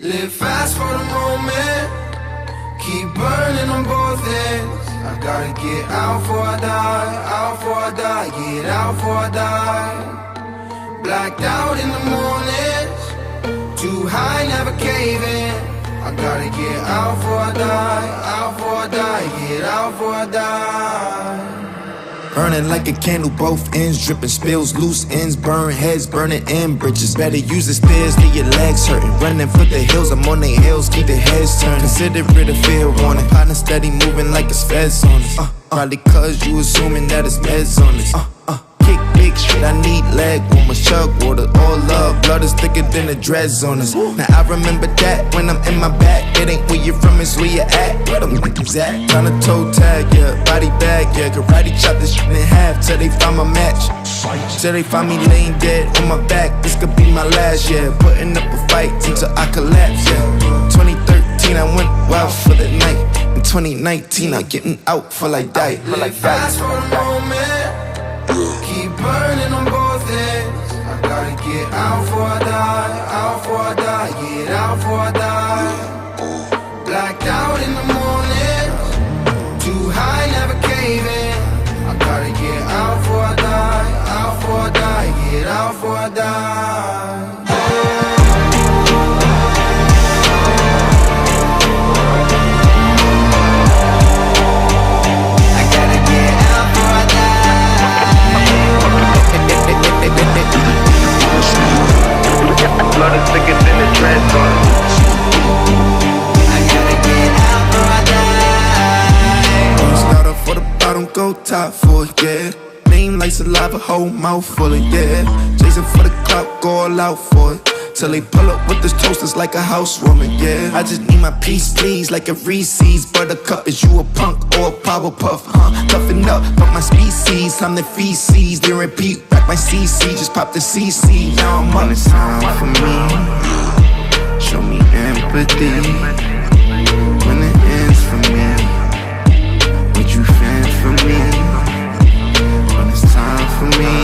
Live fast for the moment, keep burning on both ends. I gotta get out before I die, out before I die, get out before I die. Blacked out in the mornings, too high, never caving. I gotta get out before I die, out before I die, get out before I die. Burning like a candle, both ends dripping, spills, loose ends, burn heads, burning in bridges. Better use the stairs, get your legs hurting. Running for the hills, I'm on their heels, keep their heads turned. Consider it a fair warning. Partner steady moving like it's feds on us. Probably cause you assuming that it's meds on us. Kick big shit, I need leg warmers, chug water, all love, blood is thicker than the dreads on us. Now I remember that when I'm in my back, it ain't where you're from, it's where you at. Where them niggas at? Tryna toe tag, yeah, body bag, yeah, karate chop this shit in half till they find my match. Till they find me laying dead on my back, this could be my last, yeah. Putting up a fight until I collapse, yeah. 2013 I went wild for the night. In 2019 I'm getting out for like die. Live fast for the moment, keep burning on both ends. I gotta get out before I die, out before I die, get out before I die. Blacked out in the morning, too high, never caving. I gotta get out before I die, out before I die, get out before I die. Blood is thicker than the dreads on it. I gotta get out before I die. Don't start off for the bottom, go top for it, yeah. Name like saliva, whole mouth full of, yeah. Chasing for the clout, go all out for it. Till they pull up with this toasters like a housewarming, yeah. I just need my peace, please, like a Reese's Buttercup. Is you a punk or a Powerpuff, huh? Toughen up, fuck my species, I'm the feces. They repeat, rack my CC, just pop the CC. Now I'm on. It's time for me, show me empathy. When it ends for me, would you fend for me? When it's time for me,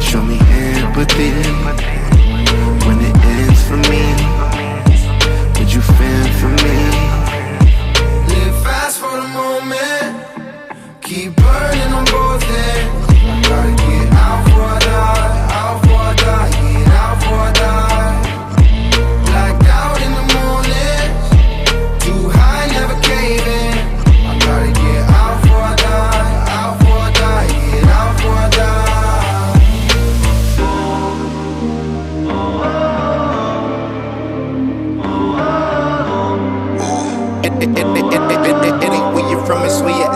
show me empathy. When it ends for me, would you fend for me? Live fast for the moment, keep burning on both ends. I gotta get out before I die, out before I die, get out before I die. Blacked out in the morning, too high, never caving. I gotta get out before I die, out before I die, get out before I die. It ain't where you're from, it's where you